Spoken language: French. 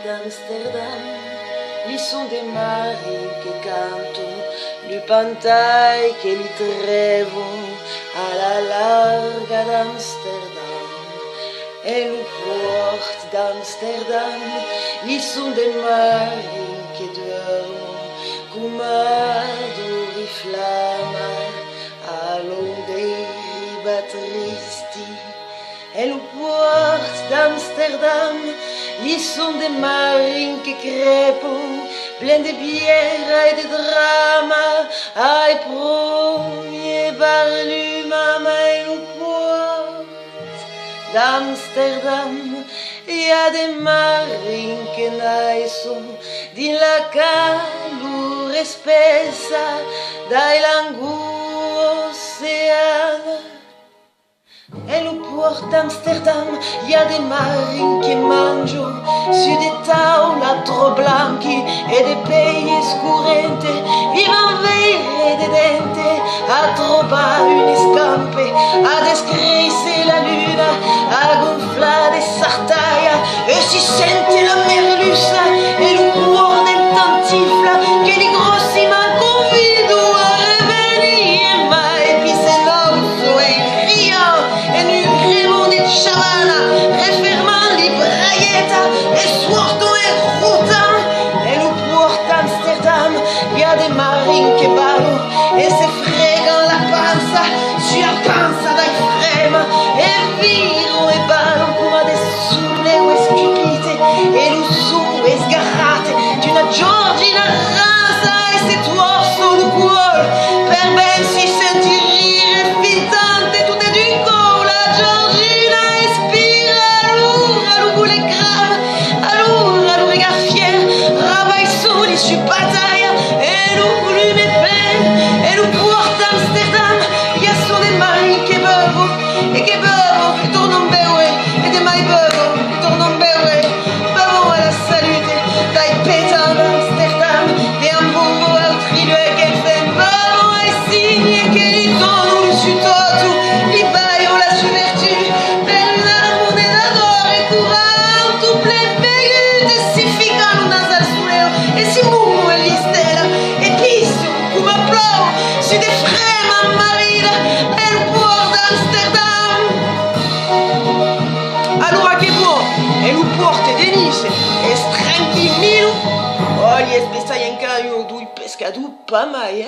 d'Amsterdam, li son des marins che cantano, li pantai che li trevano alla larga d'Amsterdam. E lo port d'Amsterdam, li son des marins che dormono come duri flamma all'onde batteristi. E lo port d'Amsterdam, li son des marins che crepano, plein de bière et de drama, ai premier barluma, mais lo port d'Amsterdam, y a des marins che naiscono di la calore spessa dai langui oceani. E lo port d'Amsterdam, y a des marins che mangiano su des tavole trop blanchi e dei pei scurenti, vivono vere de dente a trovare une scampe, a descrisse la luna, a gonflare sartaia e si sente la merluza e lo cuore del tantifla che li grossi man convido a revenire mai pisenoso e friand e nu cremon de chavana refermant li braietta e suorto e routin. E lo port d'Amsterdam, y a des marins che ballano e se fregano la panza su la panza dai frema e virano e ballano come des souleve stupite e lo sono e sgarrate di una giorgina rasa e se tuorso lo cuore per ben si sentire fintante tutte d'un go la giorgina espira allora lo vuole grave allora lo rega fier rabat i soli su battaglia e lo volume plein e lo port d'Amsterdam y a son des marins che bevono e tornano beue e des mai bevono e tornano beue bevono alla salute dai pétard d'Amsterdam e Hamburgo altri due che fan bevono ai signi che li tornano su tutto li baillano la vertu per l'amour de l'adore curando plein begut e si ficano un nasal suleo e si muovono e li stella e pisciano come applaudono su des frema marina e il port d'Amsterdam. Allora che buono, e lo port de Nice e tranquillino, olha, spessa in caio, dui pescado, pas mai,